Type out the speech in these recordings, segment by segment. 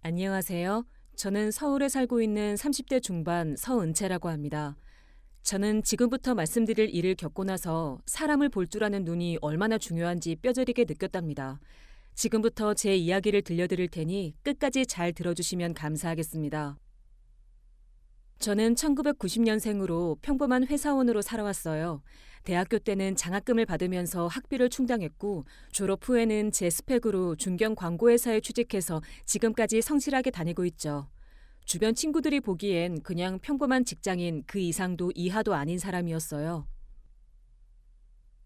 안녕하세요. 저는 서울에 살고 있는 30대 중반 서은채라고 합니다. 저는 지금부터 말씀드릴 일을 겪고 나서 사람을 볼 줄 아는 눈이 얼마나 중요한지 뼈저리게 느꼈답니다. 지금부터 제 이야기를 들려드릴 테니 끝까지 잘 들어주시면 감사하겠습니다. 저는 1990년생으로 평범한 회사원으로 살아왔어요. 대학교 때는 장학금을 받으면서 학비를 충당했고 졸업 후에는 제 스펙으로 중견 광고회사에 취직해서 지금까지 성실하게 다니고 있죠. 주변 친구들이 보기엔 그냥 평범한 직장인 그 이상도 이하도 아닌 사람이었어요.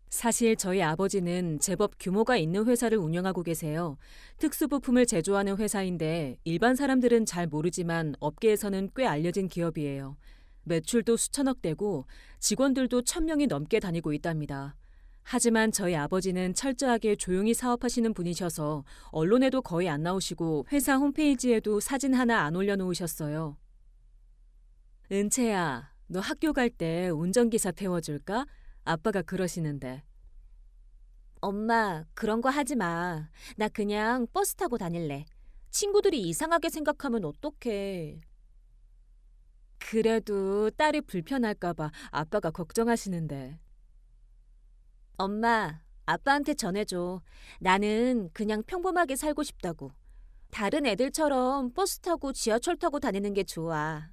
사실 저희 아버지는 제법 규모가 있는 회사를 운영하고 계세요. 특수부품을 제조하는 회사인데 일반 사람들은 잘 모르지만 업계에서는 꽤 알려진 기업이에요. 매출도 수천억 대고 직원들도 1,000명이 넘게 다니고 있답니다. 하지만 저희 아버지는 철저하게 조용히 사업하시는 분이셔서 언론에도 거의 안 나오시고 회사 홈페이지에도 사진 하나 안 올려놓으셨어요. 은채야, 너 학교 갈 때 운전기사 태워줄까? 아빠가 그러시는데. 엄마, 그런 거 하지 마. 나 그냥 버스 타고 다닐래. 친구들이 이상하게 생각하면 어떡해. 그래도 딸이 불편할까봐 아빠가 걱정하시는데. 엄마, 아빠한테 전해줘. 나는 그냥 평범하게 살고 싶다고. 다른 애들처럼 버스 타고 지하철 타고 다니는 게 좋아.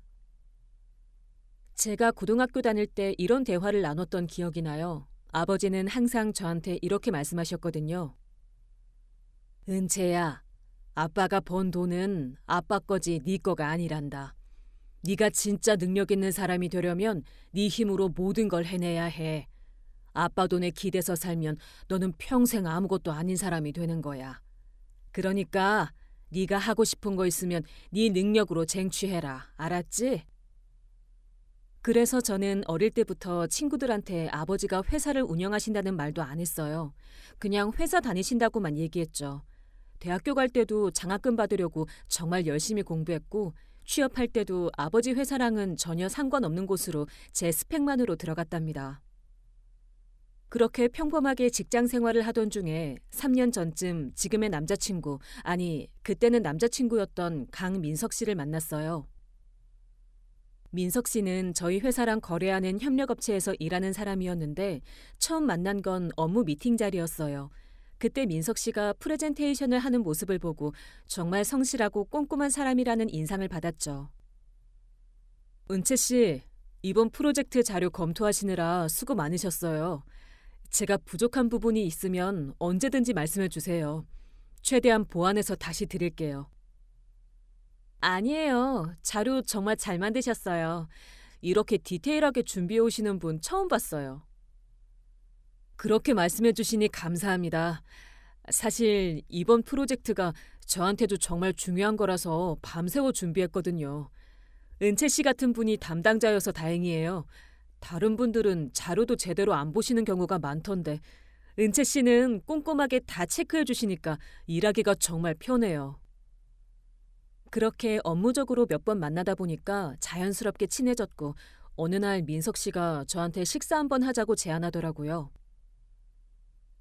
제가 고등학교 다닐 때 이런 대화를 나눴던 기억이 나요. 아버지는 항상 저한테 이렇게 말씀하셨거든요. 은채야, 아빠가 번 돈은 아빠 거지 네 거가 아니란다. 네가 진짜 능력 있는 사람이 되려면 네 힘으로 모든 걸 해내야 해. 아빠 돈에 기대서 살면 너는 평생 아무것도 아닌 사람이 되는 거야. 그러니까 네가 하고 싶은 거 있으면 네 능력으로 쟁취해라. 알았지? 그래서 저는 어릴 때부터 친구들한테 아버지가 회사를 운영하신다는 말도 안 했어요. 그냥 회사 다니신다고만 얘기했죠. 대학교 갈 때도 장학금 받으려고 정말 열심히 공부했고 취업할 때도 아버지 회사랑은 전혀 상관없는 곳으로 제 스펙만으로 들어갔답니다. 그렇게 평범하게 직장 생활을 하던 중에 3년 전쯤 지금의 남자친구, 아니 그때는 남자친구였던 강민석 씨를 만났어요. 민석 씨는 저희 회사랑 거래하는 협력업체에서 일하는 사람이었는데 처음 만난 건 업무 미팅 자리였어요. 그때 민석 씨가 프레젠테이션을 하는 모습을 보고 정말 성실하고 꼼꼼한 사람이라는 인상을 받았죠. 은채 씨, 이번 프로젝트 자료 검토하시느라 수고 많으셨어요. 제가 부족한 부분이 있으면 언제든지 말씀해 주세요. 최대한 보완해서 다시 드릴게요. 아니에요. 자료 정말 잘 만드셨어요. 이렇게 디테일하게 준비해 오시는 분 처음 봤어요. 그렇게 말씀해 주시니 감사합니다. 사실 이번 프로젝트가 저한테도 정말 중요한 거라서 밤새워 준비했거든요. 은채 씨 같은 분이 담당자여서 다행이에요. 다른 분들은 자료도 제대로 안 보시는 경우가 많던데 은채 씨는 꼼꼼하게 다 체크해 주시니까 일하기가 정말 편해요. 그렇게 업무적으로 몇 번 만나다 보니까 자연스럽게 친해졌고 어느 날 민석 씨가 저한테 식사 한번 하자고 제안하더라고요.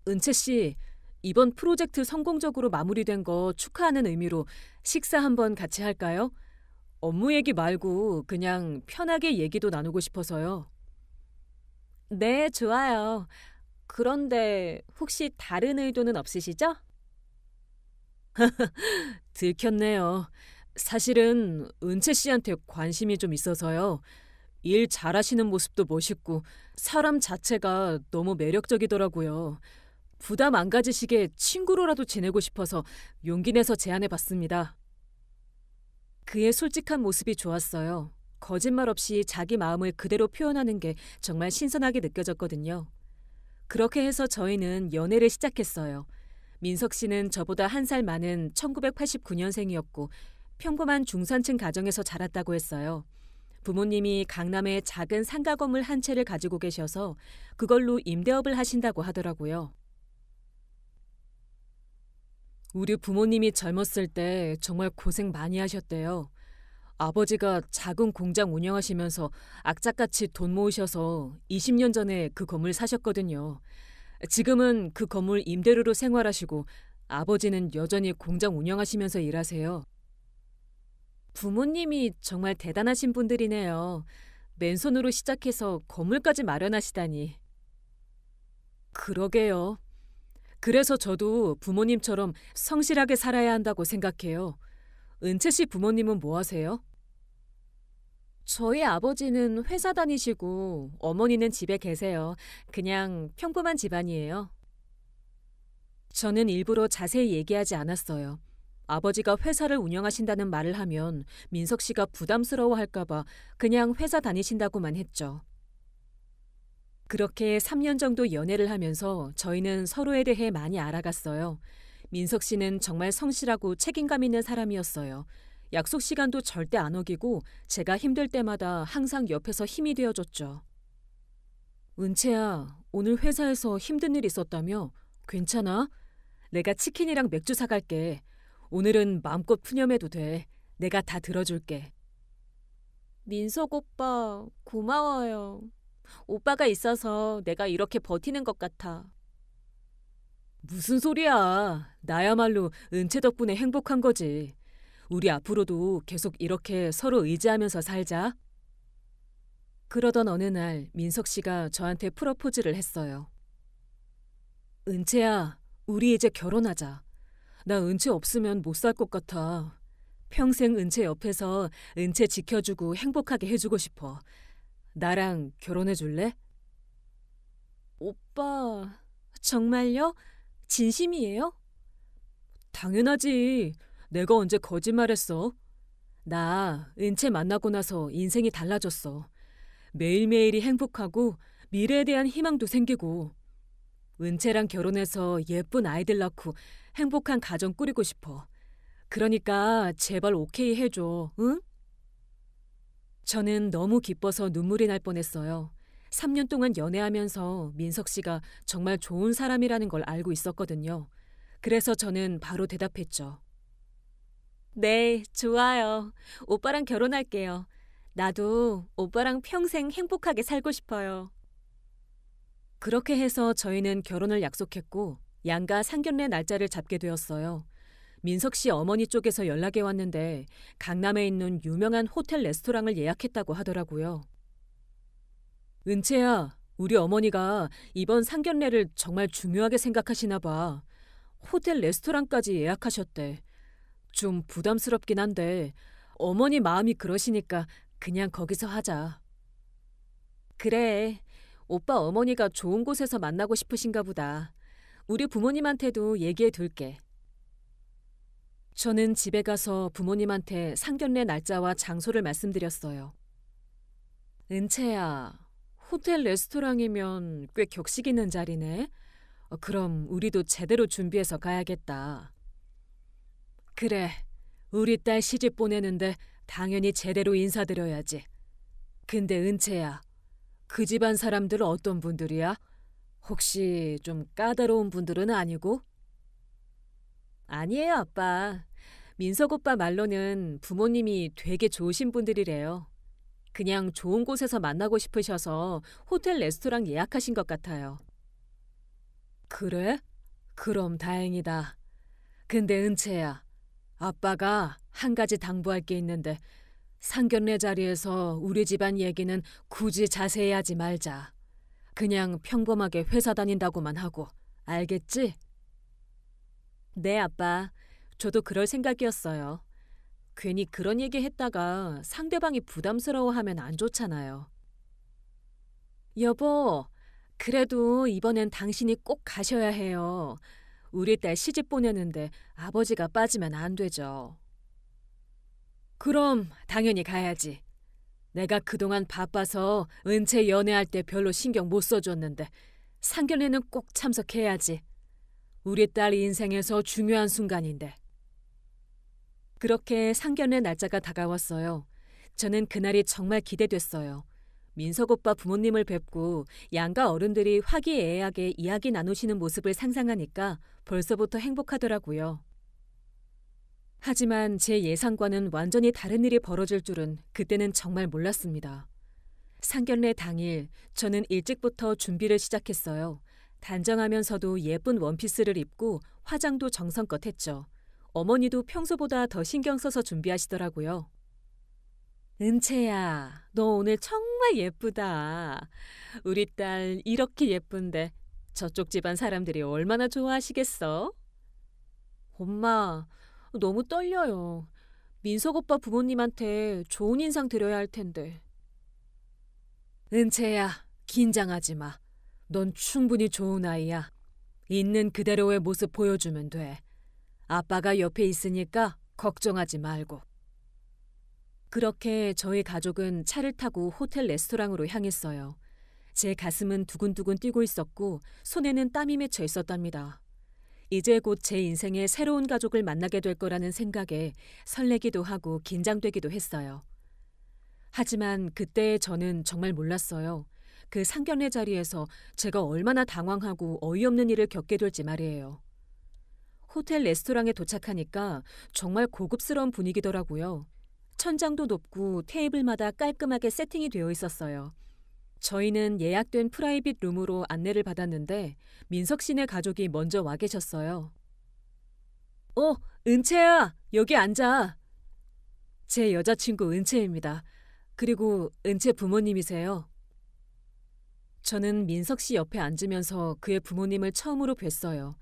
은채 씨, 이번 프로젝트 성공적으로 마무리된 거 축하하는 의미로 식사 한번 같이 할까요? 업무 얘기 말고 그냥 편하게 얘기도 나누고 싶어서요. 네, 좋아요. 그런데 혹시 다른 의도는 없으시죠? 들켰네요. 사실은 은채 씨한테 관심이 좀 있어서요. 일 잘하시는 모습도 멋있고 사람 자체가 너무 매력적이더라고요. 부담 안 가지시게 친구로라도 지내고 싶어서 용기 내서 제안해 봤습니다. 그의 솔직한 모습이 좋았어요. 거짓말 없이 자기 마음을 그대로 표현하는 게 정말 신선하게 느껴졌거든요. 그렇게 해서 저희는 연애를 시작했어요. 민석 씨는 저보다 한 살 많은 1989년생이었고 평범한 중산층 가정에서 자랐다고 했어요. 부모님이 강남에 작은 상가 건물 한 채를 가지고 계셔서 그걸로 임대업을 하신다고 하더라고요. 우리 부모님이 젊었을 때 정말 고생 많이 하셨대요. 아버지가 작은 공장 운영하시면서 악착같이 돈 모으셔서 20년 전에 그 건물 사셨거든요. 지금은 그 건물 임대료로 생활하시고 아버지는 여전히 공장 운영하시면서 일하세요. 부모님이 정말 대단하신 분들이네요. 맨손으로 시작해서 건물까지 마련하시다니. 그러게요. 그래서 저도 부모님처럼 성실하게 살아야 한다고 생각해요. 은채 씨 부모님은 뭐 하세요? 저희 아버지는 회사 다니시고 어머니는 집에 계세요. 그냥 평범한 집안이에요. 저는 일부러 자세히 얘기하지 않았어요. 아버지가 회사를 운영하신다는 말을 하면 민석 씨가 부담스러워할까봐 그냥 회사 다니신다고만 했죠. 그렇게 3년 정도 연애를 하면서 저희는 서로에 대해 많이 알아갔어요. 민석 씨는 정말 성실하고 책임감 있는 사람이었어요. 약속 시간도 절대 안 어기고 제가 힘들 때마다 항상 옆에서 힘이 되어줬죠. 은채야, 오늘 회사에서 힘든 일 있었다며? 괜찮아? 내가 치킨이랑 맥주 사갈게. 오늘은 마음껏 푸념해도 돼. 내가 다 들어줄게. 민석 오빠, 고마워요. 오빠가 있어서 내가 이렇게 버티는 것 같아. 무슨 소리야. 나야말로 은채 덕분에 행복한 거지. 우리 앞으로도 계속 이렇게 서로 의지하면서 살자. 그러던 어느 날 민석 씨가 저한테 프러포즈를 했어요. 은채야, 우리 이제 결혼하자. 나 은채 없으면 못 살 것 같아. 평생 은채 옆에서 은채 지켜주고 행복하게 해주고 싶어. 나랑 결혼해 줄래? 오빠, 정말요? 진심이에요? 당연하지. 내가 언제 거짓말했어? 나 은채 만나고 나서 인생이 달라졌어. 매일매일이 행복하고 미래에 대한 희망도 생기고 은채랑 결혼해서 예쁜 아이들 낳고 행복한 가정 꾸리고 싶어. 그러니까 제발 오케이 해줘, 응? 저는 너무 기뻐서 눈물이 날 뻔했어요. 3년 동안 연애하면서 민석 씨가 정말 좋은 사람이라는 걸 알고 있었거든요. 그래서 저는 바로 대답했죠. 네, 좋아요. 오빠랑 결혼할게요. 나도 오빠랑 평생 행복하게 살고 싶어요. 그렇게 해서 저희는 결혼을 약속했고 양가 상견례 날짜를 잡게 되었어요. 민석 씨 어머니 쪽에서 연락이 왔는데 강남에 있는 유명한 호텔 레스토랑을 예약했다고 하더라고요. 은채야, 우리 어머니가 이번 상견례를 정말 중요하게 생각하시나 봐. 호텔 레스토랑까지 예약하셨대. 좀 부담스럽긴 한데 어머니 마음이 그러시니까 그냥 거기서 하자. 그래, 오빠 어머니가 좋은 곳에서 만나고 싶으신가 보다. 우리 부모님한테도 얘기해 둘게. 저는 집에 가서 부모님한테 상견례 날짜와 장소를 말씀드렸어요. 은채야, 호텔 레스토랑이면 꽤 격식 있는 자리네. 그럼 우리도 제대로 준비해서 가야겠다. 그래, 우리 딸 시집 보내는데 당연히 제대로 인사드려야지. 근데 은채야, 그 집안 사람들 어떤 분들이야? 혹시 좀 까다로운 분들은 아니고? 아니에요, 아빠. 민석 오빠 말로는 부모님이 되게 좋으신 분들이래요. 그냥 좋은 곳에서 만나고 싶으셔서 호텔 레스토랑 예약하신 것 같아요. 그래? 그럼 다행이다. 근데 은채야, 아빠가 한 가지 당부할 게 있는데 상견례 자리에서 우리 집안 얘기는 굳이 자세히 하지 말자. 그냥 평범하게 회사 다닌다고만 하고, 알겠지? 네, 아빠. 저도 그럴 생각이었어요. 괜히 그런 얘기 했다가 상대방이 부담스러워하면 안 좋잖아요. 여보, 그래도 이번엔 당신이 꼭 가셔야 해요. 우리 딸 시집 보내는데 아버지가 빠지면 안 되죠. 그럼 당연히 가야지. 내가 그동안 바빠서 은채 연애할 때 별로 신경 못 써줬는데 상견례는 꼭 참석해야지. 우리 딸 인생에서 중요한 순간인데. 그렇게 상견례 날짜가 다가왔어요. 저는 그날이 정말 기대됐어요. 민석 오빠 부모님을 뵙고 양가 어른들이 화기애애하게 이야기 나누시는 모습을 상상하니까 벌써부터 행복하더라고요. 하지만 제 예상과는 완전히 다른 일이 벌어질 줄은 그때는 정말 몰랐습니다. 상견례 당일 저는 일찍부터 준비를 시작했어요. 단정하면서도 예쁜 원피스를 입고 화장도 정성껏 했죠. 어머니도 평소보다 더 신경 써서 준비하시더라고요. 은채야, 너 오늘 정말 예쁘다. 우리 딸 이렇게 예쁜데 저쪽 집안 사람들이 얼마나 좋아하시겠어? 엄마, 너무 떨려요. 민석 오빠 부모님한테 좋은 인상 드려야 할 텐데. 은채야, 긴장하지 마. 넌 충분히 좋은 아이야. 있는 그대로의 모습 보여주면 돼. 아빠가 옆에 있으니까 걱정하지 말고. 그렇게 저희 가족은 차를 타고 호텔 레스토랑으로 향했어요. 제 가슴은 두근두근 뛰고 있었고 손에는 땀이 맺혀 있었답니다. 이제 곧 제 인생의 새로운 가족을 만나게 될 거라는 생각에 설레기도 하고 긴장되기도 했어요. 하지만 그때의 저는 정말 몰랐어요. 그 상견례 자리에서 제가 얼마나 당황하고 어이없는 일을 겪게 될지 말이에요. 호텔 레스토랑에 도착하니까 정말 고급스러운 분위기더라고요. 천장도 높고 테이블마다 깔끔하게 세팅이 되어 있었어요. 저희는 예약된 프라이빗 룸으로 안내를 받았는데 민석 씨네 가족이 먼저 와 계셨어요. 은채야, 여기 앉아. 제 여자친구 은채입니다. 그리고 은채 부모님이세요. 저는 민석 씨 옆에 앉으면서 그의 부모님을 처음으로 뵀어요.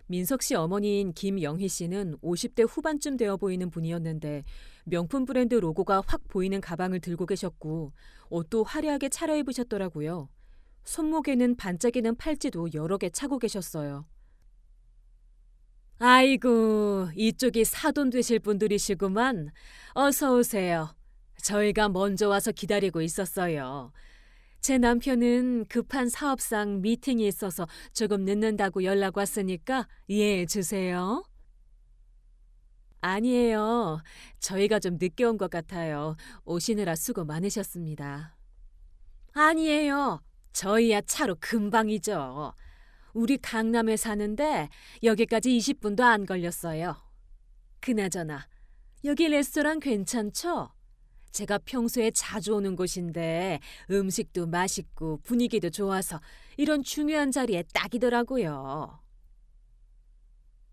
민석 씨 어머니인 김영희 씨는 50대 후반쯤 되어 보이는 분이었는데 명품 브랜드 로고가 확 보이는 가방을 들고 계셨고 옷도 화려하게 차려입으셨더라고요. 손목에는 반짝이는 팔찌도 여러 개 차고 계셨어요. 아이고, 이쪽이 사돈 되실 분들이시구만. 어서 오세요. 저희가 먼저 와서 기다리고 있었어요. 제 남편은 급한 사업상 미팅이 있어서 조금 늦는다고 연락 왔으니까 이해해 주세요. 아니에요. 저희가 좀 늦게 온 것 같아요. 오시느라 수고 많으셨습니다. 아니에요. 저희야 차로 금방이죠. 우리 강남에 사는데 여기까지 20분도 안 걸렸어요. 그나저나 여기 레스토랑 괜찮죠? 제가 평소에 자주 오는 곳인데 음식도 맛있고 분위기도 좋아서 이런 중요한 자리에 딱이더라고요.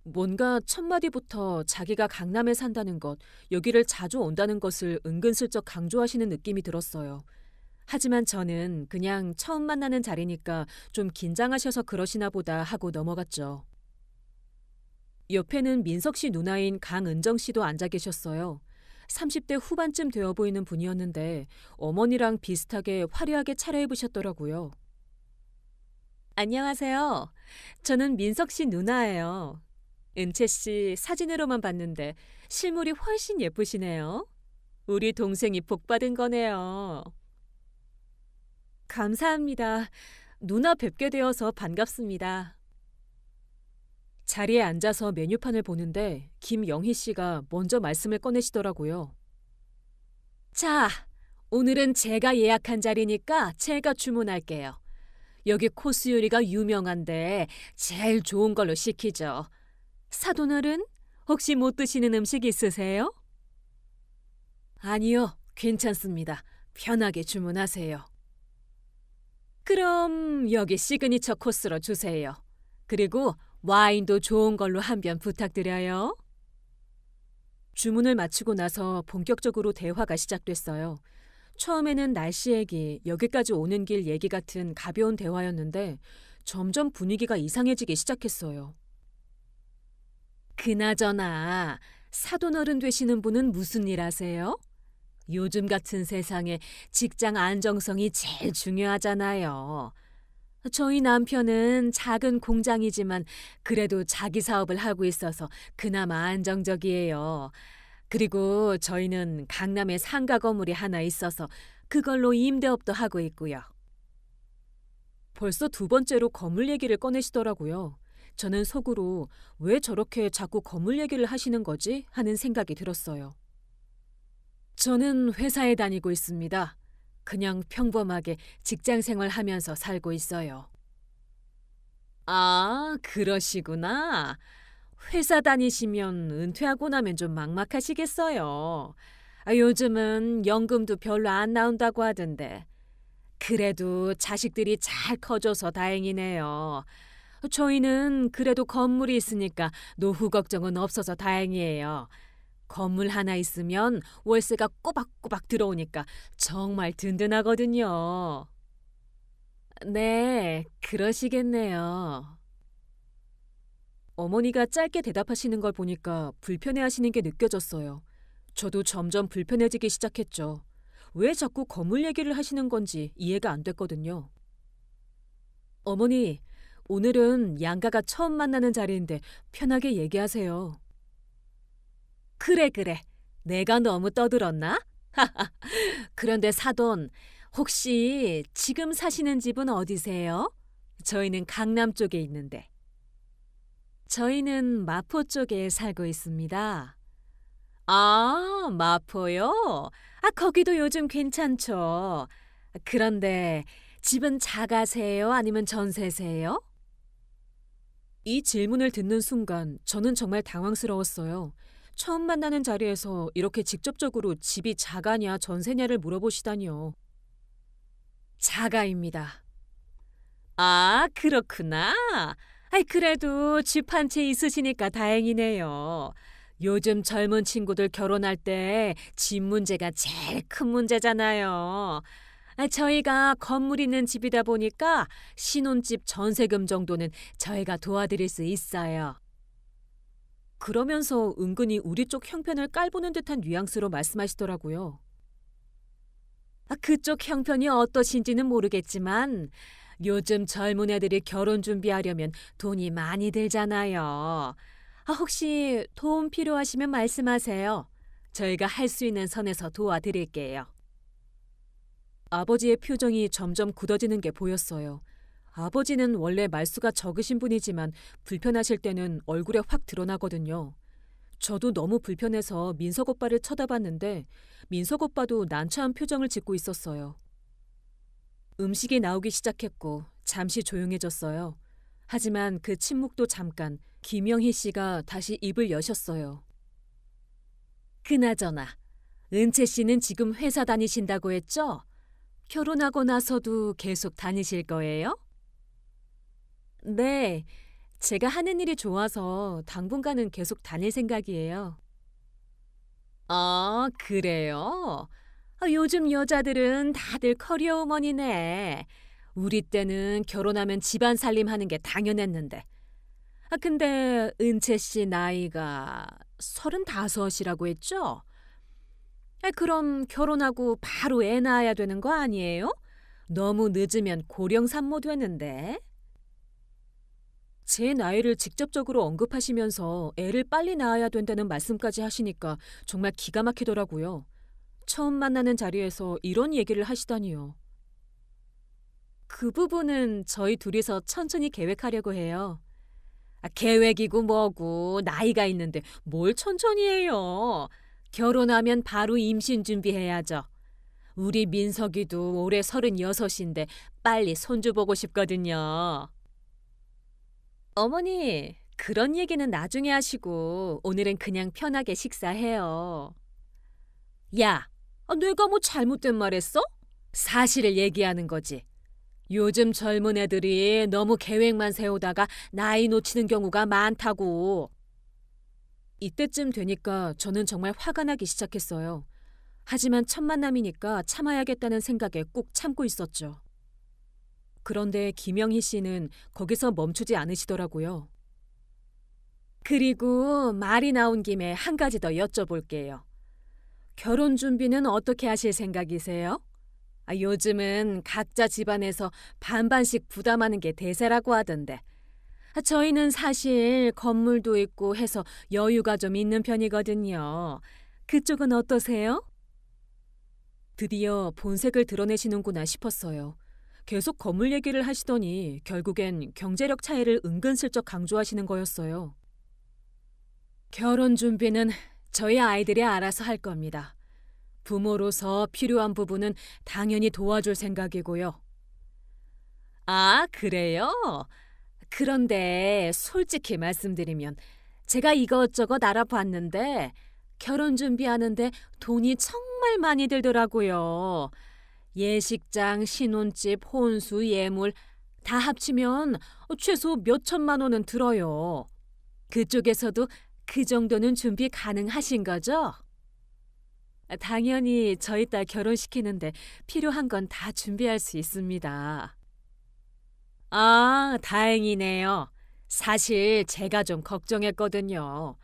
뭔가 첫마디부터 자기가 강남에 산다는 것, 여기를 자주 온다는 것을 은근슬쩍 강조하시는 느낌이 들었어요. 하지만 저는 그냥 처음 만나는 자리니까 좀 긴장하셔서 그러시나 보다 하고 넘어갔죠. 옆에는 민석 씨 누나인 강은정 씨도 앉아 계셨어요. 30대 후반쯤 되어 보이는 분이었는데 어머니랑 비슷하게 화려하게 차려입으셨더라고요. 안녕하세요. 저는 민석 씨 누나예요. 은채 씨 사진으로만 봤는데 실물이 훨씬 예쁘시네요. 우리 동생이 복 받은 거네요. 감사합니다. 누나 뵙게 되어서 반갑습니다. 자리에 앉아서 메뉴판을 보는데 김영희 씨가 먼저 말씀을 꺼내시더라고요. 자, 오늘은 제가 예약한 자리니까 제가 주문할게요. 여기 코스 요리가 유명한데 제일 좋은 걸로 시키죠. 사돈어른, 혹시 못 드시는 음식 있으세요? 아니요, 괜찮습니다. 편하게 주문하세요. 그럼 여기 시그니처 코스로 주세요. 그리고 와인도 좋은 걸로 한 병 부탁드려요. 주문을 마치고 나서 본격적으로 대화가 시작됐어요. 처음에는 날씨 얘기, 여기까지 오는 길 얘기 같은 가벼운 대화였는데 점점 분위기가 이상해지기 시작했어요. 그나저나 사돈어른 되시는 분은 무슨 일 하세요? 요즘 같은 세상에 직장 안정성이 제일 중요하잖아요. 저희 남편은 작은 공장이지만 그래도 자기 사업을 하고 있어서 그나마 안정적이에요. 그리고 저희는 강남에 상가 건물이 하나 있어서 그걸로 임대업도 하고 있고요. 벌써 두 번째로 건물 얘기를 꺼내시더라고요. 저는 속으로 왜 저렇게 자꾸 건물 얘기를 하시는 거지? 하는 생각이 들었어요. 저는 회사에 다니고 있습니다. 그냥 평범하게 직장 생활하면서 살고 있어요. 아, 그러시구나. 회사 다니시면 은퇴하고 나면 좀 막막하시겠어요. 요즘은 연금도 별로 안 나온다고 하던데. 그래도 자식들이 잘 커져서 다행이네요. 저희는 그래도 건물이 있으니까 노후 걱정은 없어서 다행이에요. 건물 하나 있으면 월세가 꼬박꼬박 들어오니까 정말 든든하거든요. 네, 그러시겠네요. 어머니가 짧게 대답하시는 걸 보니까 불편해하시는 게 느껴졌어요. 저도 점점 불편해지기 시작했죠. 왜 자꾸 건물 얘기를 하시는 건지 이해가 안 됐거든요. 어머니, 오늘은 양가가 처음 만나는 자리인데 편하게 얘기하세요. 그래, 그래. 내가 너무 떠들었나? 그런데 사돈, 혹시 지금 사시는 집은 어디세요? 저희는 강남 쪽에 있는데. 저희는 마포 쪽에 살고 있습니다. 아, 마포요? 거기도 요즘 괜찮죠. 그런데 집은 자가세요? 아니면 전세세요? 이 질문을 듣는 순간 저는 정말 당황스러웠어요. 처음 만나는 자리에서 이렇게 직접적으로 집이 자가냐 전세냐를 물어보시다니요. 자가입니다. 아, 그렇구나. 그래도 집 한 채 있으시니까 다행이네요. 요즘 젊은 친구들 결혼할 때 집 문제가 제일 큰 문제잖아요. 저희가 건물 있는 집이다 보니까 신혼집 전세금 정도는 저희가 도와드릴 수 있어요. 그러면서 은근히 우리 쪽 형편을 깔보는 듯한 뉘앙스로 말씀하시더라고요. 그쪽 형편이 어떠신지는 모르겠지만 요즘 젊은 애들이 결혼 준비하려면 돈이 많이 들잖아요. 혹시 도움 필요하시면 말씀하세요. 저희가 할 수 있는 선에서 도와드릴게요. 아버지의 표정이 점점 굳어지는 게 보였어요. 아버지는 원래 말수가 적으신 분이지만 불편하실 때는 얼굴에 확 드러나거든요. 저도 너무 불편해서 민석 오빠를 쳐다봤는데 민석 오빠도 난처한 표정을 짓고 있었어요. 음식이 나오기 시작했고 잠시 조용해졌어요. 하지만 그 침묵도 잠깐 김영희 씨가 다시 입을 여셨어요. 그나저나 은채 씨는 지금 회사 다니신다고 했죠? 결혼하고 나서도 계속 다니실 거예요? 네, 제가 하는 일이 좋아서 당분간은 계속 다닐 생각이에요. 그래요? 요즘 여자들은 다들 커리어우먼이네. 우리 때는 결혼하면 집안 살림 하는 게 당연했는데. 근데 은채 씨 나이가 35이라고 했죠? 그럼 결혼하고 바로 애 낳아야 되는 거 아니에요? 너무 늦으면 고령 산모 되는데. 제 나이를 직접적으로 언급하시면서 애를 빨리 낳아야 된다는 말씀까지 하시니까 정말 기가 막히더라고요. 처음 만나는 자리에서 이런 얘기를 하시다니요. 그 부분은 저희 둘이서 천천히 계획하려고 해요. 계획이고 뭐고 나이가 있는데 뭘 천천히 해요. 결혼하면 바로 임신 준비해야죠. 우리 민석이도 올해 36인데 빨리 손주 보고 싶거든요. 어머니, 그런 얘기는 나중에 하시고 오늘은 그냥 편하게 식사해요. 야, 내가 뭐 잘못된 말 했어? 사실을 얘기하는 거지. 요즘 젊은 애들이 너무 계획만 세우다가 나이 놓치는 경우가 많다고. 이때쯤 되니까 저는 정말 화가 나기 시작했어요. 하지만 첫 만남이니까 참아야겠다는 생각에 꾹 참고 있었죠. 그런데 김영희 씨는 거기서 멈추지 않으시더라고요. 그리고 말이 나온 김에 한 가지 더 여쭤볼게요. 결혼 준비는 어떻게 하실 생각이세요? 요즘은 각자 집안에서 반반씩 부담하는 게 대세라고 하던데. 저희는 사실 건물도 있고 해서 여유가 좀 있는 편이거든요. 그쪽은 어떠세요? 드디어 본색을 드러내시는구나 싶었어요. 계속 건물 얘기를 하시더니 결국엔 경제력 차이를 은근슬쩍 강조하시는 거였어요. 결혼 준비는 저희 아이들이 알아서 할 겁니다. 부모로서 필요한 부분은 당연히 도와줄 생각이고요. 그래요? 그런데 솔직히 말씀드리면 제가 이것저것 알아봤는데 결혼 준비하는데 돈이 정말 많이 들더라고요. 예식장, 신혼집, 혼수, 예물 다 합치면 최소 몇 천만 원은 들어요. 그쪽에서도 그 정도는 준비 가능하신 거죠? 당연히 저희 딸 결혼시키는데 필요한 건 다 준비할 수 있습니다. 아, 다행이네요. 사실 제가 좀 걱정했거든요.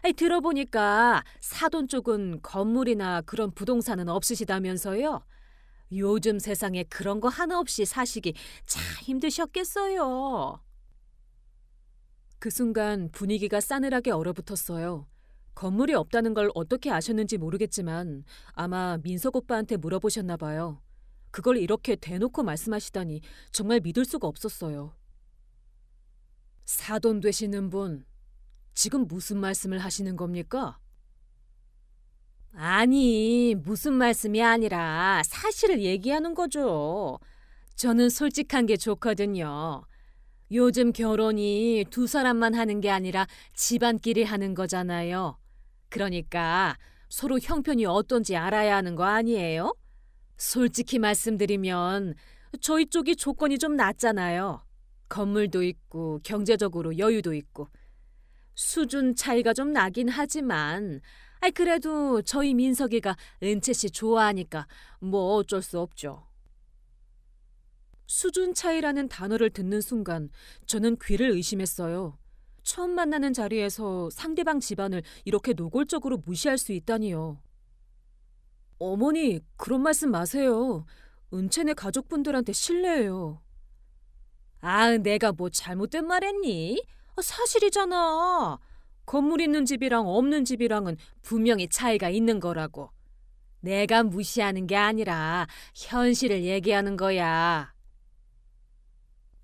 아니, 들어보니까 사돈 쪽은 건물이나 그런 부동산은 없으시다면서요? 요즘 세상에 그런 거 하나 없이 사시기 참 힘드셨겠어요. 그 순간 분위기가 싸늘하게 얼어붙었어요. 건물이 없다는 걸 어떻게 아셨는지 모르겠지만 아마 민석 오빠한테 물어보셨나 봐요. 그걸 이렇게 대놓고 말씀하시다니 정말 믿을 수가 없었어요. 사돈 되시는 분, 지금 무슨 말씀을 하시는 겁니까? 아니, 무슨 말씀이 아니라 사실을 얘기하는 거죠. 저는 솔직한 게 좋거든요. 요즘 결혼이 두 사람만 하는 게 아니라 집안끼리 하는 거잖아요. 그러니까 서로 형편이 어떤지 알아야 하는 거 아니에요? 솔직히 말씀드리면 저희 쪽이 조건이 좀 낫잖아요. 건물도 있고 경제적으로 여유도 있고 수준 차이가 좀 나긴 하지만 그래도 저희 민석이가 은채 씨 좋아하니까 뭐 어쩔 수 없죠. 수준 차이라는 단어를 듣는 순간 저는 귀를 의심했어요. 처음 만나는 자리에서 상대방 집안을 이렇게 노골적으로 무시할 수 있다니요. 어머니, 그런 말씀 마세요. 은채네 가족분들한테 실례예요. 아, 내가 뭐 잘못된 말 했니? 사실이잖아. 건물 있는 집이랑 없는 집이랑은 분명히 차이가 있는 거라고. 내가 무시하는 게 아니라 현실을 얘기하는 거야.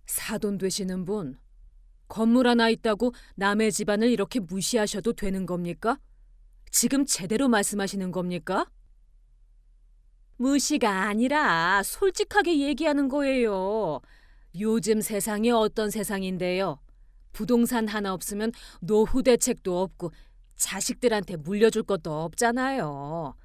사돈 되시는 분, 건물 하나 있다고 남의 집안을 이렇게 무시하셔도 되는 겁니까? 지금 제대로 말씀하시는 겁니까? 무시가 아니라 솔직하게 얘기하는 거예요. 요즘 세상이 어떤 세상인데요. 부동산 하나 없으면 노후 대책도 없고 자식들한테 물려줄 것도 없잖아요.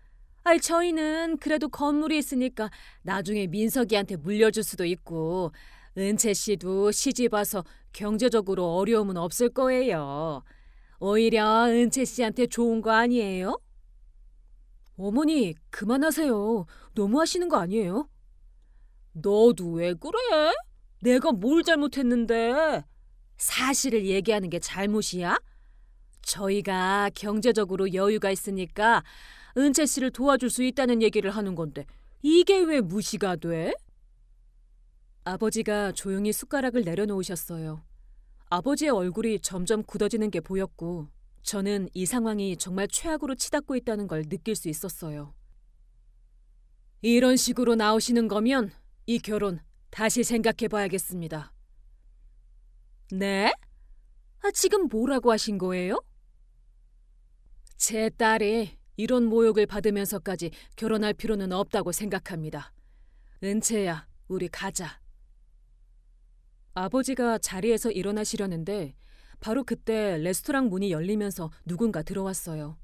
저희는 그래도 건물이 있으니까 나중에 민석이한테 물려줄 수도 있고 은채 씨도 시집 와서 경제적으로 어려움은 없을 거예요. 오히려 은채 씨한테 좋은 거 아니에요? 어머니, 그만하세요. 너무하시는 거 아니에요? 너도 왜 그래? 내가 뭘 잘못했는데? 사실을 얘기하는 게 잘못이야? 저희가 경제적으로 여유가 있으니까 은채 씨를 도와줄 수 있다는 얘기를 하는 건데 이게 왜 무시가 돼? 아버지가 조용히 숟가락을 내려놓으셨어요. 아버지의 얼굴이 점점 굳어지는 게 보였고 저는 이 상황이 정말 최악으로 치닫고 있다는 걸 느낄 수 있었어요. 이런 식으로 나오시는 거면 이 결혼 다시 생각해 봐야겠습니다. 네? 지금 뭐라고 하신 거예요? 제 딸이 이런 모욕을 받으면서까지 결혼할 필요는 없다고 생각합니다. 은채야, 우리 가자. 아버지가 자리에서 일어나시려는데 바로 그때 레스토랑 문이 열리면서 누군가 들어왔어요.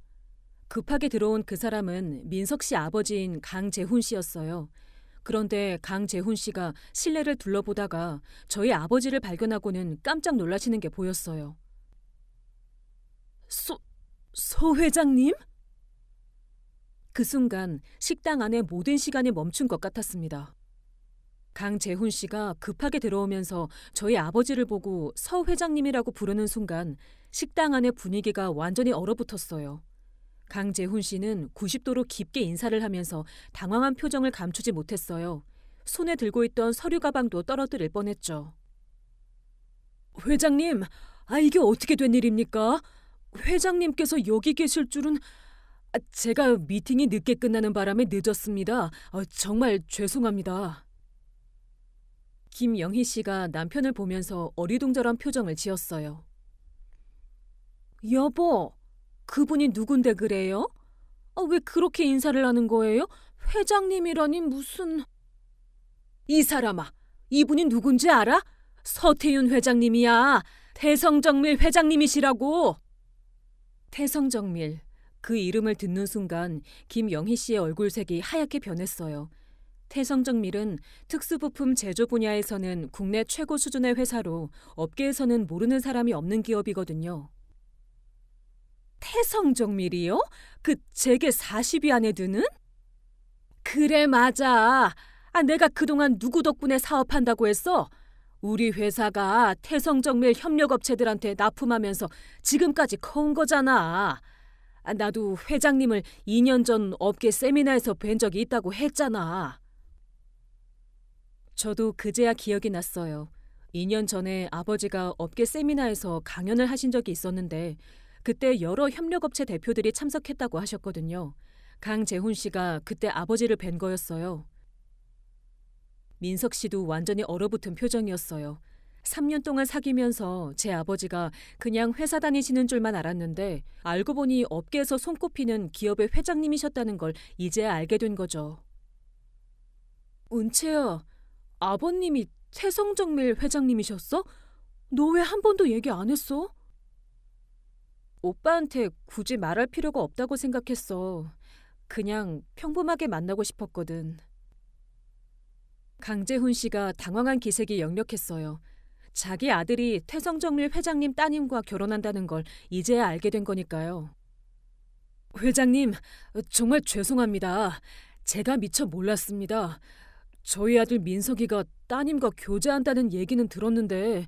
급하게 들어온 그 사람은 민석 씨 아버지인 강재훈 씨였어요. 그런데 강재훈 씨가 실내를 둘러보다가 저희 아버지를 발견하고는 깜짝 놀라시는 게 보였어요. 소 회장님? 그 순간 식당 안의 모든 시간이 멈춘 것 같았습니다. 강재훈 씨가 급하게 들어오면서 저희 아버지를 보고 서 회장님이라고 부르는 순간 식당 안의 분위기가 완전히 얼어붙었어요. 강재훈 씨는 90도로 깊게 인사를 하면서 당황한 표정을 감추지 못했어요. 손에 들고 있던 서류 가방도 떨어뜨릴 뻔했죠. 회장님, 이게 어떻게 된 일입니까? 회장님께서 여기 계실 줄은... 제가 미팅이 늦게 끝나는 바람에 늦었습니다. 정말 죄송합니다. 김영희 씨가 남편을 보면서 어리둥절한 표정을 지었어요. 여보, 그분이 누군데 그래요? 왜 그렇게 인사를 하는 거예요? 회장님이라니 무슨... 이 사람아, 이분이 누군지 알아? 서태윤 회장님이야. 태성정밀 회장님이시라고. 태성정밀, 그 이름을 듣는 순간 김영희 씨의 얼굴색이 하얗게 변했어요. 태성정밀은 특수부품 제조 분야에서는 국내 최고 수준의 회사로 업계에서는 모르는 사람이 없는 기업이거든요. 태성정밀이요? 그 제게 40위 안에 드는? 그래, 맞아. 내가 그동안 누구 덕분에 사업한다고 했어? 우리 회사가 태성정밀 협력업체들한테 납품하면서 지금까지 커온 거잖아. 나도 회장님을 2년 전 업계 세미나에서 뵌 적이 있다고 했잖아. 저도 그제야 기억이 났어요. 2년 전에 아버지가 업계 세미나에서 강연을 하신 적이 있었는데 그때 여러 협력업체 대표들이 참석했다고 하셨거든요. 강재훈 씨가 그때 아버지를 뵌 거였어요. 민석 씨도 완전히 얼어붙은 표정이었어요. 3년 동안 사귀면서 제 아버지가 그냥 회사 다니시는 줄만 알았는데 알고 보니 업계에서 손꼽히는 기업의 회장님이셨다는 걸 이제야 알게 된 거죠. 은채야, 아버님이 태성정밀 회장님이셨어? 너 왜 한 번도 얘기 안 했어? 오빠한테 굳이 말할 필요가 없다고 생각했어. 그냥 평범하게 만나고 싶었거든. 강재훈 씨가 당황한 기색이 역력했어요. 자기 아들이 태성정밀 회장님 따님과 결혼한다는 걸 이제야 알게 된 거니까요. 회장님, 정말 죄송합니다. 제가 미처 몰랐습니다. 저희 아들 민석이가 따님과 교제한다는 얘기는 들었는데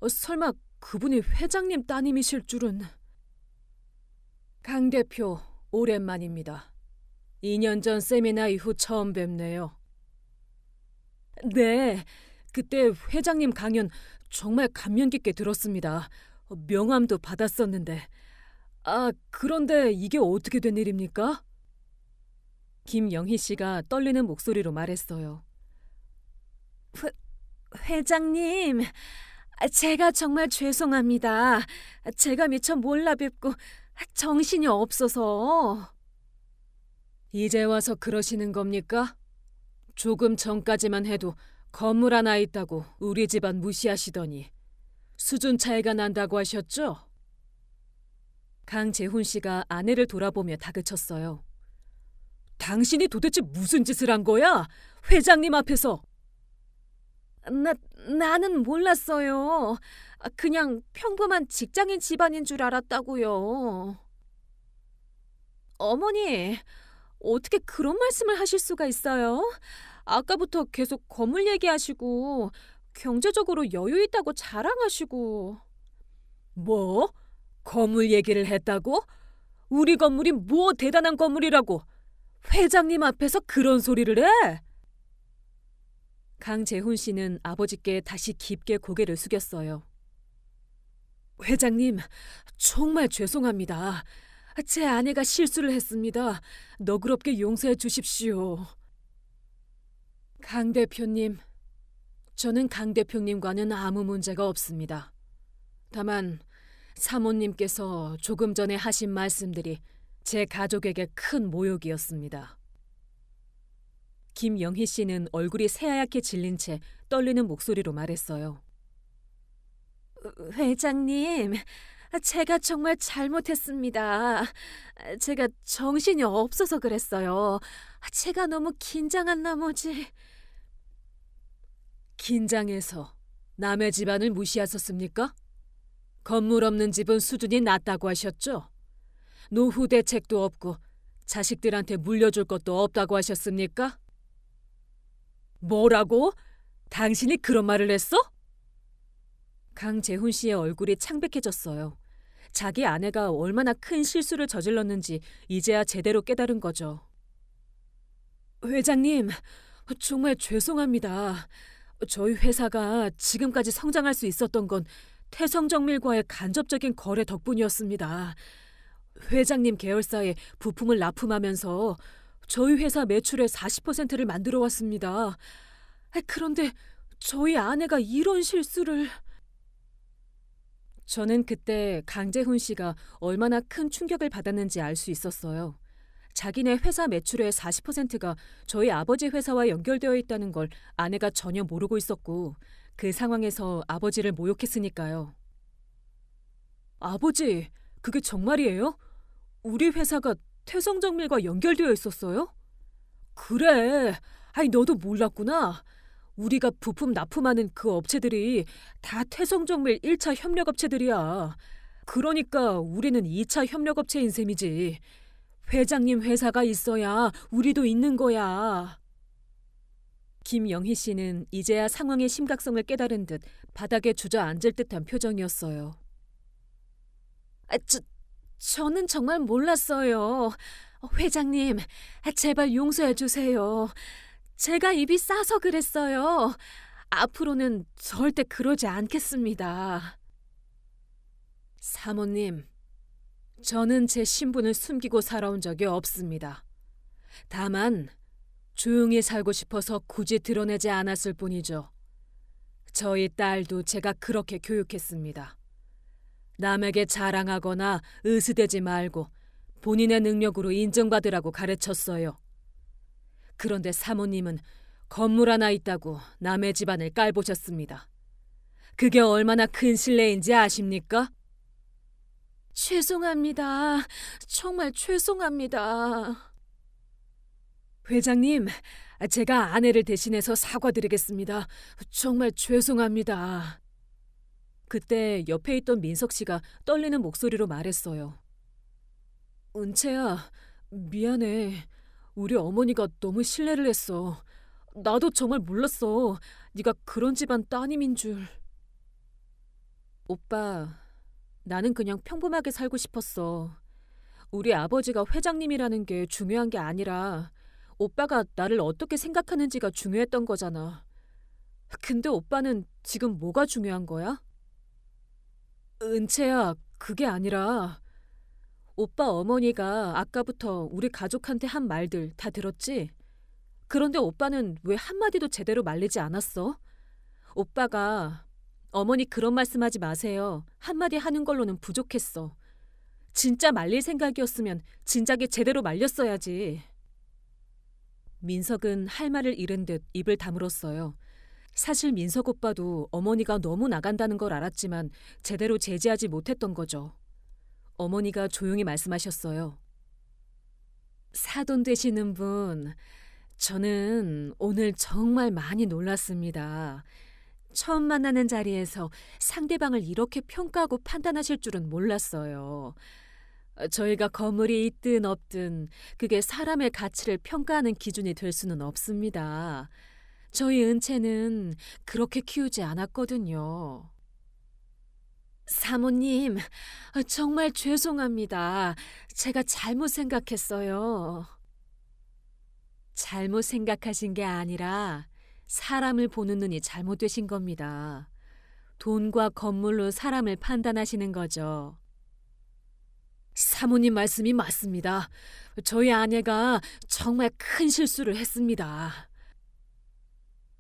설마 그분이 회장님 따님이실 줄은. 강 대표, 오랜만입니다. 2년 전 세미나 이후 처음 뵙네요. 네, 그때 회장님 강연 정말 감명 깊게 들었습니다. 명함도 받았었는데. 그런데 이게 어떻게 된 일입니까? 김영희 씨가 떨리는 목소리로 말했어요. 회장님, 제가 정말 죄송합니다. 제가 미처 몰라 뵙고 정신이 없어서. 이제 와서 그러시는 겁니까? 조금 전까지만 해도 건물 하나 있다고 우리 집안 무시하시더니 수준 차이가 난다고 하셨죠? 강재훈 씨가 아내를 돌아보며 다그쳤어요. 당신이 도대체 무슨 짓을 한 거야? 회장님 앞에서. 나는 몰랐어요. 그냥 평범한 직장인 집안인 줄 알았다고요. 어머니, 어떻게 그런 말씀을 하실 수가 있어요? 아까부터 계속 건물 얘기하시고 경제적으로 여유 있다고 자랑하시고. 뭐? 건물 얘기를 했다고? 우리 건물이 뭐 대단한 건물이라고 회장님 앞에서 그런 소리를 해? 강재훈 씨는 아버지께 다시 깊게 고개를 숙였어요. 회장님, 정말 죄송합니다. 제 아내가 실수를 했습니다. 너그럽게 용서해 주십시오. 강 대표님, 저는 강 대표님과는 아무 문제가 없습니다. 다만 사모님께서 조금 전에 하신 말씀들이 제 가족에게 큰 모욕이었습니다. 김영희 씨는 얼굴이 새하얗게 질린 채 떨리는 목소리로 말했어요. 회장님, 제가 정말 잘못했습니다. 제가 정신이 없어서 그랬어요. 제가 너무 긴장한 나머지. 긴장해서 남의 집안을 무시하셨습니까? 건물 없는 집은 수준이 낮다고 하셨죠? 노후 대책도 없고 자식들한테 물려줄 것도 없다고 하셨습니까? 뭐라고? 당신이 그런 말을 했어? 강재훈 씨의 얼굴이 창백해졌어요. 자기 아내가 얼마나 큰 실수를 저질렀는지 이제야 제대로 깨달은 거죠. 회장님, 정말 죄송합니다. 저희 회사가 지금까지 성장할 수 있었던 건 태성정밀과의 간접적인 거래 덕분이었습니다. 회장님 계열사에 부품을 납품하면서 저희 회사 매출의 40%를 만들어 왔습니다. 그런데 저희 아내가 이런 실수를... 저는 그때 강재훈 씨가 얼마나 큰 충격을 받았는지 알 수 있었어요. 자기네 회사 매출의 40%가 저희 아버지 회사와 연결되어 있다는 걸 아내가 전혀 모르고 있었고 그 상황에서 아버지를 모욕했으니까요. 아버지, 그게 정말이에요? 우리 회사가 태성정밀과 연결되어 있었어요? 그래. 너도 몰랐구나. 우리가 부품 납품하는 그 업체들이 다 태성정밀 1차 협력업체들이야. 그러니까 우리는 2차 협력업체인 셈이지. 회장님 회사가 있어야 우리도 있는 거야. 김영희 씨는 이제야 상황의 심각성을 깨달은 듯 바닥에 주저앉을 듯한 표정이었어요. 저는 정말 몰랐어요. 회장님, 제발 용서해 주세요. 제가 입이 싸서 그랬어요. 앞으로는 절대 그러지 않겠습니다. 사모님, 저는 제 신분을 숨기고 살아온 적이 없습니다. 다만 조용히 살고 싶어서 굳이 드러내지 않았을 뿐이죠. 저희 딸도 제가 그렇게 교육했습니다. 남에게 자랑하거나 으스대지 말고 본인의 능력으로 인정받으라고 가르쳤어요. 그런데 사모님은 건물 하나 있다고 남의 집안을 깔보셨습니다. 그게 얼마나 큰 실례인지 아십니까? 죄송합니다. 정말 죄송합니다. 회장님, 제가 아내를 대신해서 사과드리겠습니다. 정말 죄송합니다. 그때 옆에 있던 민석 씨가 떨리는 목소리로 말했어요. 은채야, 미안해. 우리 어머니가 너무 실례를 했어. 나도 정말 몰랐어. 네가 그런 집안 따님인 줄. 오빠, 나는 그냥 평범하게 살고 싶었어. 우리 아버지가 회장님이라는 게 중요한 게 아니라 오빠가 나를 어떻게 생각하는지가 중요했던 거잖아. 근데 오빠는 지금 뭐가 중요한 거야? 은채야, 그게 아니라 오빠 어머니가 아까부터 우리 가족한테 한 말들 다 들었지? 그런데 오빠는 왜 한마디도 제대로 말리지 않았어? 오빠가 어머니 그런 말씀하지 마세요. 한마디 하는 걸로는 부족했어. 진짜 말릴 생각이었으면 진작에 제대로 말렸어야지. 민석은 할 말을 잃은 듯 입을 다물었어요. 사실 민석 오빠도 어머니가 너무 나간다는 걸 알았지만 제대로 제지하지 못했던 거죠. 어머니가 조용히 말씀하셨어요. 사돈 되시는 분, 저는 오늘 정말 많이 놀랐습니다. 처음 만나는 자리에서 상대방을 이렇게 평가하고 판단하실 줄은 몰랐어요. 저희가 거물이 있든 없든 그게 사람의 가치를 평가하는 기준이 될 수는 없습니다. 저희 은채는 그렇게 키우지 않았거든요. 사모님, 정말 죄송합니다. 제가 잘못 생각했어요. 잘못 생각하신 게 아니라 사람을 보는 눈이 잘못되신 겁니다. 돈과 건물로 사람을 판단하시는 거죠. 사모님 말씀이 맞습니다. 저희 아내가 정말 큰 실수를 했습니다.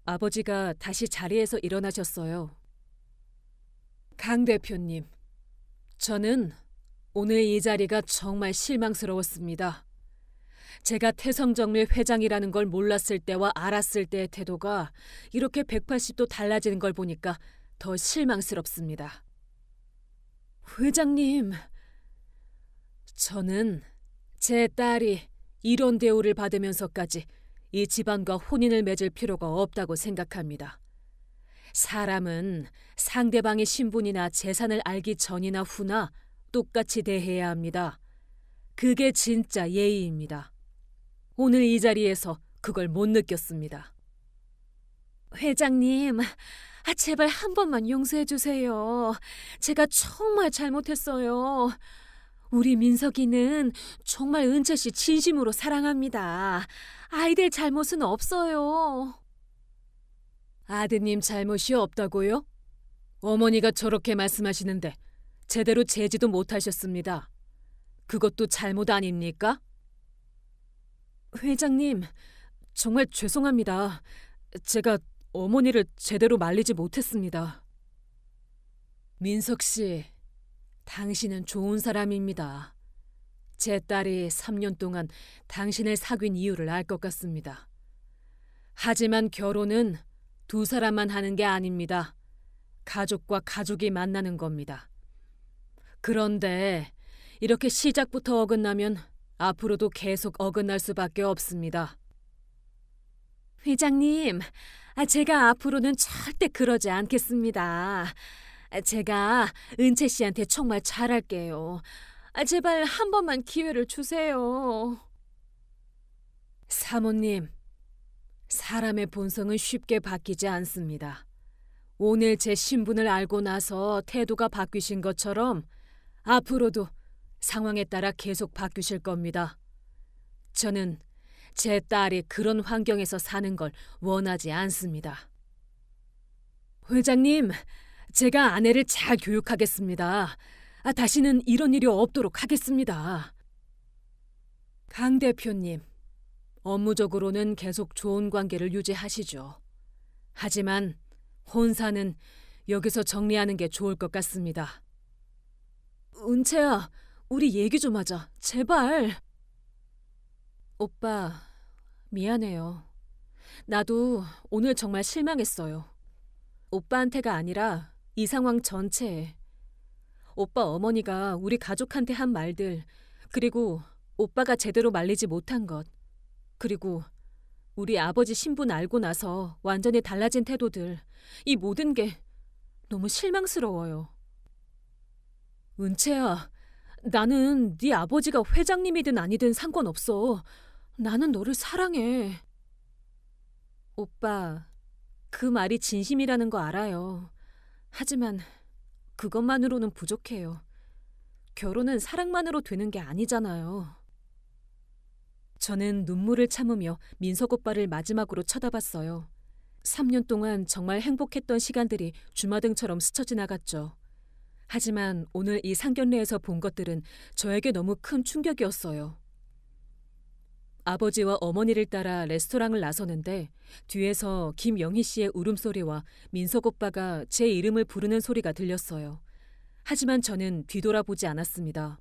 아버지가 다시 자리에서 일어나셨어요. 강 대표님, 저는 오늘 이 자리가 정말 실망스러웠습니다. 제가 태성정밀 회장이라는 걸 몰랐을 때와 알았을 때의 태도가 이렇게 180도 달라지는 걸 보니까 더 실망스럽습니다. 회장님, 저는 제 딸이 이런 대우를 받으면서까지 이 집안과 혼인을 맺을 필요가 없다고 생각합니다. 사람은 상대방의 신분이나 재산을 알기 전이나 후나 똑같이 대해야 합니다. 그게 진짜 예의입니다. 오늘 이 자리에서 그걸 못 느꼈습니다. 회장님, 제발 한 번만 용서해 주세요. 제가 정말 잘못했어요. 우리 민석이는 정말 은채 씨 진심으로 사랑합니다. 아이들 잘못은 없어요. 아드님 잘못이 없다고요? 어머니가 저렇게 말씀하시는데 제대로 제지도 못하셨습니다. 그것도 잘못 아닙니까? 회장님, 정말 죄송합니다. 제가 어머니를 제대로 말리지 못했습니다. 민석 씨, 당신은 좋은 사람입니다. 제 딸이 3년 동안 당신을 사귄 이유를 알 것 같습니다. 하지만 결혼은 두 사람만 하는 게 아닙니다. 가족과 가족이 만나는 겁니다. 그런데 이렇게 시작부터 어긋나면 앞으로도 계속 어긋날 수밖에 없습니다. 회장님, 제가 앞으로는 절대 그러지 않겠습니다. 제가 은채 씨한테 정말 잘할게요. 제발 한 번만 기회를 주세요. 사모님, 사람의 본성은 쉽게 바뀌지 않습니다. 오늘 제 신분을 알고 나서 태도가 바뀌신 것처럼 앞으로도 상황에 따라 계속 바뀌실 겁니다. 저는 제 딸이 그런 환경에서 사는 걸 원하지 않습니다. 회장님, 제가 아내를 잘 교육하겠습니다. 다시는 이런 일이 없도록 하겠습니다. 강 대표님, 업무적으로는 계속 좋은 관계를 유지하시죠. 하지만 혼사는 여기서 정리하는 게 좋을 것 같습니다. 은채야, 우리 얘기 좀 하자. 제발. 오빠, 미안해요. 나도 오늘 정말 실망했어요. 오빠한테가 아니라 이 상황 전체에. 오빠 어머니가 우리 가족한테 한 말들, 그리고 오빠가 제대로 말리지 못한 것, 그리고 우리 아버지 신분 알고 나서 완전히 달라진 태도들, 이 모든 게 너무 실망스러워요. 은채야, 나는 네 아버지가 회장님이든 아니든 상관없어. 나는 너를 사랑해. 오빠, 그 말이 진심이라는 거 알아요. 하지만 그것만으로는 부족해요. 결혼은 사랑만으로 되는 게 아니잖아요. 저는 눈물을 참으며 민석 오빠를 마지막으로 쳐다봤어요. 3년 동안 정말 행복했던 시간들이 주마등처럼 스쳐 지나갔죠. 하지만 오늘 이 상견례에서 본 것들은 저에게 너무 큰 충격이었어요. 아버지와 어머니를 따라 레스토랑을 나서는데 뒤에서 김영희 씨의 울음소리와 민석 오빠가 제 이름을 부르는 소리가 들렸어요. 하지만 저는 뒤돌아보지 않았습니다.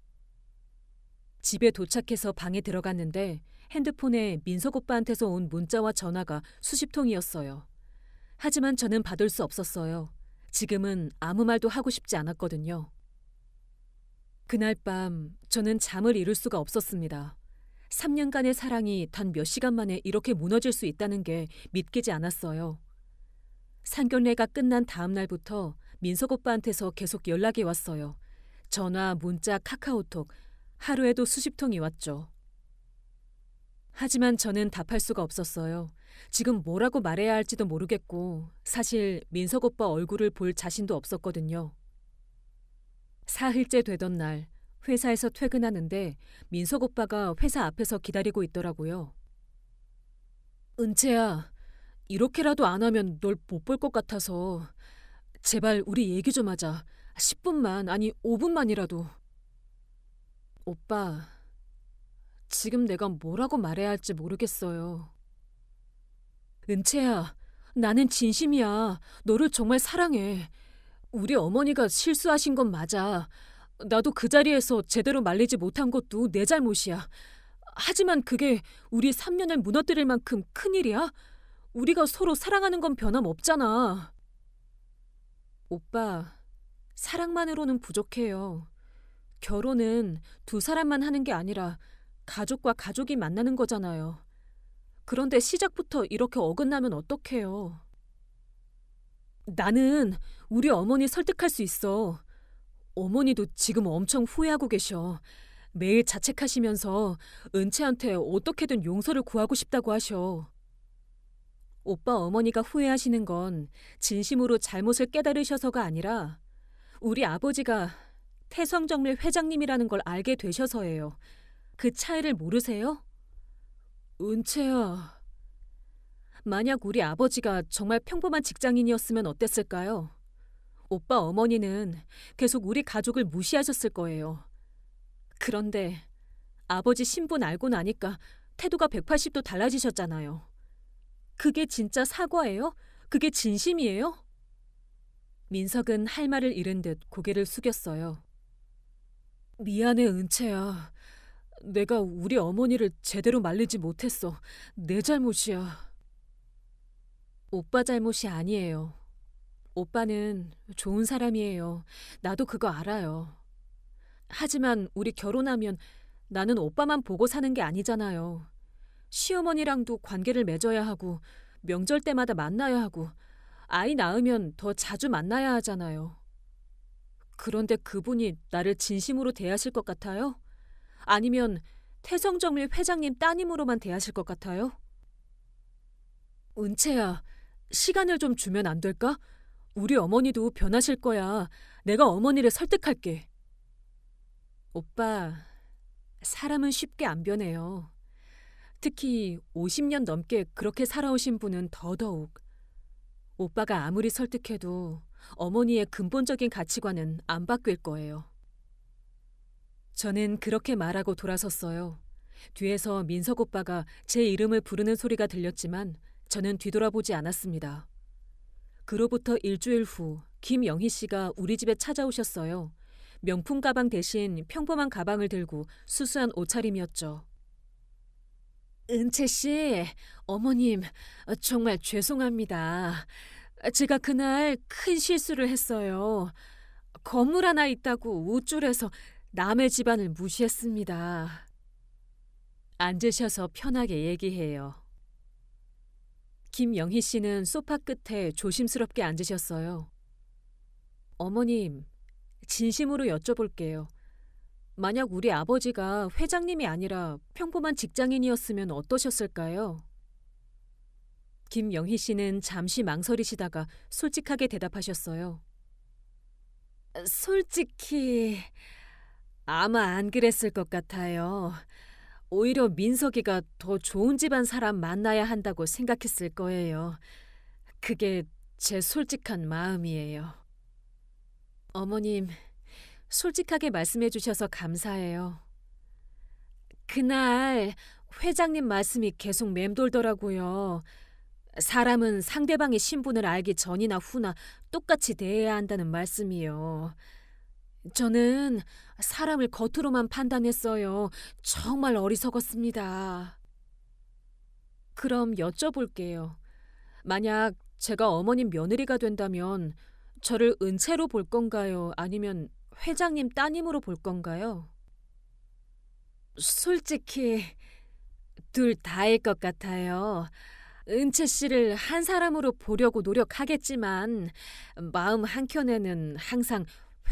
집에 도착해서 방에 들어갔는데 핸드폰에 민석 오빠한테서 온 문자와 전화가 수십 통이었어요. 하지만 저는 받을 수 없었어요. 지금은 아무 말도 하고 싶지 않았거든요. 그날 밤 저는 잠을 이룰 수가 없었습니다. 3년간의 사랑이 단 몇 시간 만에 이렇게 무너질 수 있다는 게 믿기지 않았어요. 상견례가 끝난 다음 날부터 민석 오빠한테서 계속 연락이 왔어요. 전화, 문자, 카카오톡, 하루에도 수십 통이 왔죠. 하지만 저는 답할 수가 없었어요. 지금 뭐라고 말해야 할지도 모르겠고 사실 민석 오빠 얼굴을 볼 자신도 없었거든요. 사흘째 되던 날 회사에서 퇴근하는데 민석 오빠가 회사 앞에서 기다리고 있더라고요. 은채야, 이렇게라도 안 하면 널 못 볼 것 같아서 제발 우리 얘기 좀 하자. 10분만, 아니 5분만이라도. 오빠, 지금 내가 뭐라고 말해야 할지 모르겠어요. 은채야, 나는 진심이야. 너를 정말 사랑해. 우리 어머니가 실수하신 건 맞아. 나도 그 자리에서 제대로 말리지 못한 것도 내 잘못이야. 하지만 그게 우리 3년을 무너뜨릴 만큼 큰일이야? 우리가 서로 사랑하는 건 변함없잖아. 오빠, 사랑만으로는 부족해요. 결혼은 두 사람만 하는 게 아니라 가족과 가족이 만나는 거잖아요. 그런데 시작부터 이렇게 어긋나면 어떡해요? 나는 우리 어머니 설득할 수 있어. 어머니도 지금 엄청 후회하고 계셔. 매일 자책하시면서 은채한테 어떻게든 용서를 구하고 싶다고 하셔. 오빠 어머니가 후회하시는 건 진심으로 잘못을 깨달으셔서가 아니라 우리 아버지가 태성정밀 회장님이라는 걸 알게 되셔서예요. 그 차이를 모르세요? 은채야, 만약 우리 아버지가 정말 평범한 직장인이었으면 어땠을까요? 오빠 어머니는 계속 우리 가족을 무시하셨을 거예요. 그런데 아버지 신분 알고 나니까 태도가 180도 달라지셨잖아요. 그게 진짜 사과예요? 그게 진심이에요? 민석은 할 말을 잃은 듯 고개를 숙였어요. 미안해, 은채야. 내가 우리 어머니를 제대로 말리지 못했어. 내 잘못이야. 오빠 잘못이 아니에요. 오빠는 좋은 사람이에요. 나도 그거 알아요. 하지만 우리 결혼하면 나는 오빠만 보고 사는 게 아니잖아요. 시어머니랑도 관계를 맺어야 하고 명절 때마다 만나야 하고 아이 낳으면 더 자주 만나야 하잖아요. 그런데 그분이 나를 진심으로 대하실 것 같아요? 아니면 태성정밀 회장님 따님으로만 대하실 것 같아요? 은채야, 시간을 좀 주면 안 될까? 우리 어머니도 변하실 거야. 내가 어머니를 설득할게. 오빠, 사람은 쉽게 안 변해요. 특히 50년 넘게 그렇게 살아오신 분은 더더욱. 오빠가 아무리 설득해도 어머니의 근본적인 가치관은 안 바뀔 거예요. 저는 그렇게 말하고 돌아섰어요. 뒤에서 민석 오빠가 제 이름을 부르는 소리가 들렸지만 저는 뒤돌아보지 않았습니다. 그로부터 일주일 후 김영희 씨가 우리 집에 찾아오셨어요. 명품 가방 대신 평범한 가방을 들고 수수한 옷차림이었죠. 은채 씨, 어머님, 정말 죄송합니다. 제가 그날 큰 실수를 했어요. 건물 하나 있다고 우쭐해서 남의 집안을 무시했습니다. 앉으셔서 편하게 얘기해요. 김영희 씨는 소파 끝에 조심스럽게 앉으셨어요. 어머님, 진심으로 여쭤볼게요. 만약 우리 아버지가 회장님이 아니라 평범한 직장인이었으면 어떠셨을까요? 김영희 씨는 잠시 망설이시다가 솔직하게 대답하셨어요. 솔직히 아마 안 그랬을 것 같아요. 오히려 민석이가 더 좋은 집안 사람 만나야 한다고 생각했을 거예요. 그게 제 솔직한 마음이에요. 어머님, 솔직하게 말씀해 주셔서 감사해요. 그날 회장님 말씀이 계속 맴돌더라고요. 사람은 상대방의 신분을 알기 전이나 후나 똑같이 대해야 한다는 말씀이요. 저는 사람을 겉으로만 판단했어요. 정말 어리석었습니다. 그럼 여쭤볼게요. 만약 제가 어머님 며느리가 된다면 저를 은채로 볼 건가요? 아니면 회장님 따님으로 볼 건가요? 솔직히 둘 다일 것 같아요. 은채 씨를 한 사람으로 보려고 노력하겠지만 마음 한켠에는 항상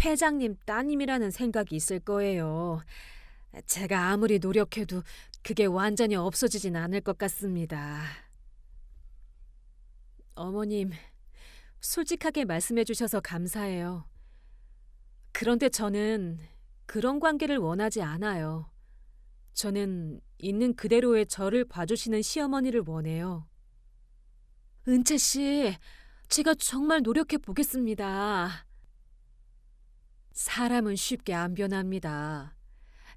회장님 따님이라는 생각이 있을 거예요. 제가 아무리 노력해도 그게 완전히 없어지진 않을 것 같습니다. 어머님, 솔직하게 말씀해 주셔서 감사해요. 그런데 저는 그런 관계를 원하지 않아요. 저는 있는 그대로의 저를 봐주시는 시어머니를 원해요. 은채 씨, 제가 정말 노력해 보겠습니다. 사람은 쉽게 안 변합니다.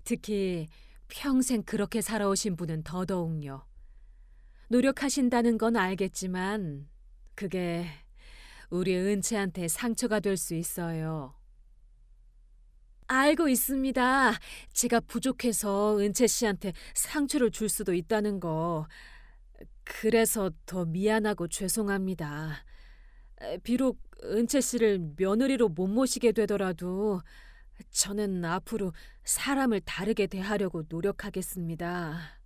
특히 평생 그렇게 살아오신 분은 더더욱요. 노력하신다는 건 알겠지만 그게 우리 은채한테 상처가 될 수 있어요. 알고 있습니다. 제가 부족해서 은채 씨한테 상처를 줄 수도 있다는 거. 그래서 더 미안하고 죄송합니다. 비록 은채 씨를 며느리로 못 모시게 되더라도 저는 앞으로 사람을 다르게 대하려고 노력하겠습니다.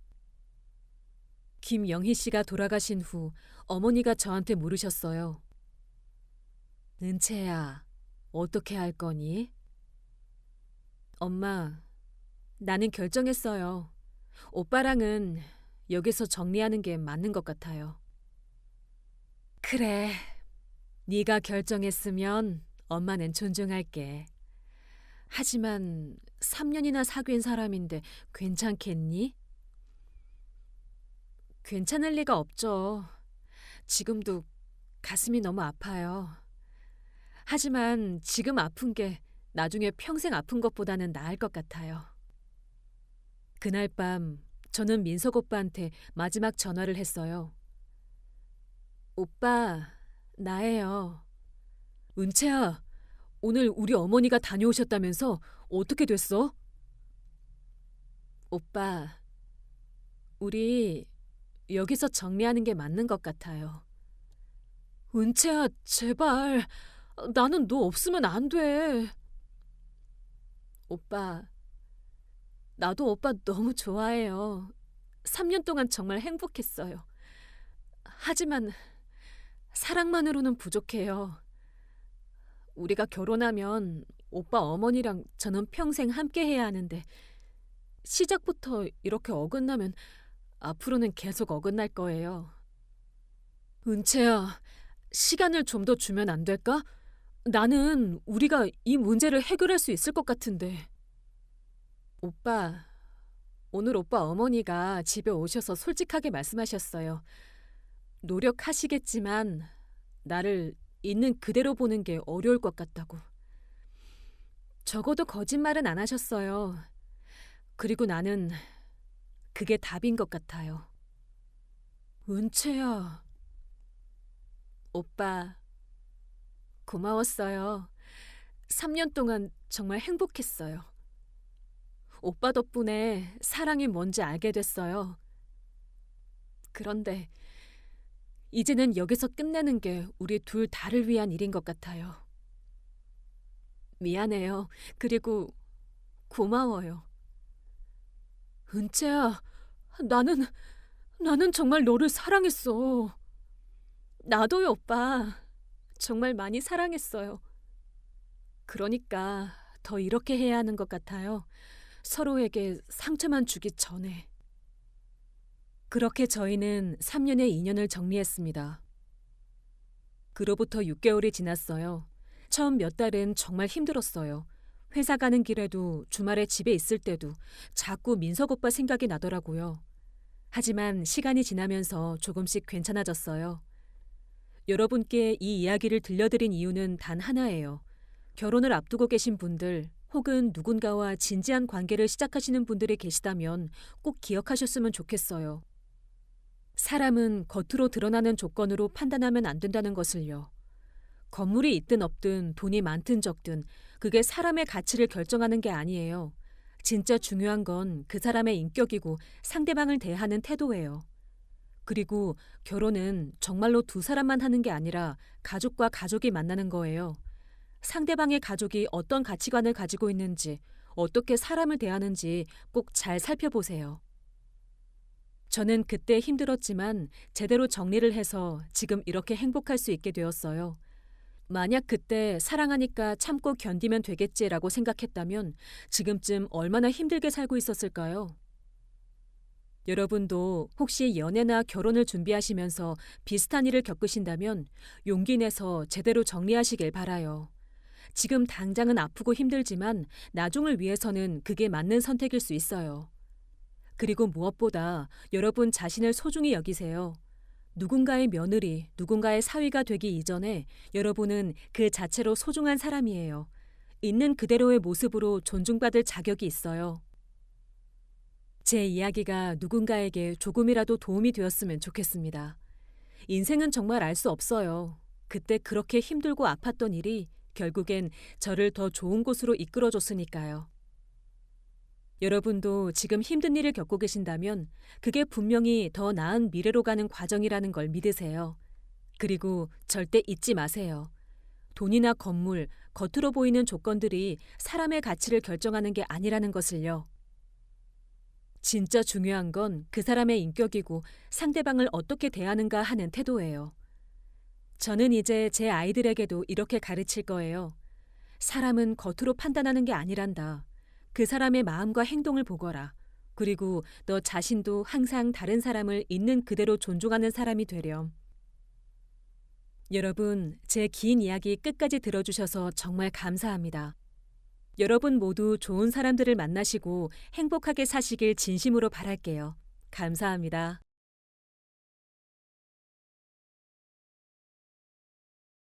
김영희 씨가 돌아가신 후 어머니가 저한테 물으셨어요. 은채야, 어떻게 할 거니? 엄마, 나는 결정했어요. 오빠랑은 여기서 정리하는 게 맞는 것 같아요. 그래, 네가 결정했으면 엄마는 존중할게. 하지만 3년이나 사귄 사람인데 괜찮겠니? 괜찮을 리가 없죠. 지금도 가슴이 너무 아파요. 하지만 지금 아픈 게 나중에 평생 아픈 것보다는 나을 것 같아요. 그날 밤 저는 민석 오빠한테 마지막 전화를 했어요. 오빠, 나예요. 은채야, 오늘 우리 어머니가 다녀오셨다면서 어떻게 됐어? 오빠, 우리 여기서 정리하는 게 맞는 것 같아요. 은채야, 제발. 나는 너 없으면 안 돼. 오빠, 나도 오빠 너무 좋아해요. 3년 동안 정말 행복했어요. 하지만 사랑만으로는 부족해요. 우리가 결혼하면 오빠 어머니랑 저는 평생 함께 해야 하는데 시작부터 이렇게 어긋나면 앞으로는 계속 어긋날 거예요. 은채야, 시간을 좀 더 주면 안 될까? 나는 우리가 이 문제를 해결할 수 있을 것 같은데. 오빠, 오늘 오빠 어머니가 집에 오셔서 솔직하게 말씀하셨어요. 노력하시겠지만 나를 있는 그대로 보는 게 어려울 것 같다고. 적어도 거짓말은 안 하셨어요. 그리고 나는 그게 답인 것 같아요. 은채야. 오빠, 고마웠어요. 3년 동안 정말 행복했어요. 오빠 덕분에 사랑이 뭔지 알게 됐어요. 그런데 이제는 여기서 끝내는 게 우리 둘 다를 위한 일인 것 같아요. 미안해요. 그리고 고마워요. 은채야, 나는 정말 너를 사랑했어. 나도요, 오빠. 정말 많이 사랑했어요. 그러니까 더 이렇게 해야 하는 것 같아요. 서로에게 상처만 주기 전에. 그렇게 저희는 3년의 인연을 정리했습니다. 그로부터 6개월이 지났어요. 처음 몇 달은 정말 힘들었어요. 회사 가는 길에도 주말에 집에 있을 때도 자꾸 민석 오빠 생각이 나더라고요. 하지만 시간이 지나면서 조금씩 괜찮아졌어요. 여러분께 이 이야기를 들려드린 이유는 단 하나예요. 결혼을 앞두고 계신 분들 혹은 누군가와 진지한 관계를 시작하시는 분들이 계시다면 꼭 기억하셨으면 좋겠어요. 사람은 겉으로 드러나는 조건으로 판단하면 안 된다는 것을요. 건물이 있든 없든 돈이 많든 적든 그게 사람의 가치를 결정하는 게 아니에요. 진짜 중요한 건 그 사람의 인격이고 상대방을 대하는 태도예요. 그리고 결혼은 정말로 두 사람만 하는 게 아니라 가족과 가족이 만나는 거예요. 상대방의 가족이 어떤 가치관을 가지고 있는지, 어떻게 사람을 대하는지 꼭 잘 살펴보세요. 저는 그때 힘들었지만 제대로 정리를 해서 지금 이렇게 행복할 수 있게 되었어요. 만약 그때 사랑하니까 참고 견디면 되겠지라고 생각했다면 지금쯤 얼마나 힘들게 살고 있었을까요? 여러분도 혹시 연애나 결혼을 준비하시면서 비슷한 일을 겪으신다면 용기 내서 제대로 정리하시길 바라요. 지금 당장은 아프고 힘들지만 나중을 위해서는 그게 맞는 선택일 수 있어요. 그리고 무엇보다 여러분 자신을 소중히 여기세요. 누군가의 며느리, 누군가의 사위가 되기 이전에 여러분은 그 자체로 소중한 사람이에요. 있는 그대로의 모습으로 존중받을 자격이 있어요. 제 이야기가 누군가에게 조금이라도 도움이 되었으면 좋겠습니다. 인생은 정말 알 수 없어요. 그때 그렇게 힘들고 아팠던 일이 결국엔 저를 더 좋은 곳으로 이끌어줬으니까요. 여러분도 지금 힘든 일을 겪고 계신다면 그게 분명히 더 나은 미래로 가는 과정이라는 걸 믿으세요. 그리고 절대 잊지 마세요. 돈이나 건물, 겉으로 보이는 조건들이 사람의 가치를 결정하는 게 아니라는 것을요. 진짜 중요한 건 그 사람의 인격이고 상대방을 어떻게 대하는가 하는 태도예요. 저는 이제 제 아이들에게도 이렇게 가르칠 거예요. 사람은 겉으로 판단하는 게 아니란다. 그 사람의 마음과 행동을 보거라. 그리고 너 자신도 항상 다른 사람을 있는 그대로 존중하는 사람이 되렴. 여러분, 제 긴 이야기 끝까지 들어주셔서 정말 감사합니다. 여러분 모두 좋은 사람들을 만나시고 행복하게 사시길 진심으로 바랄게요. 감사합니다.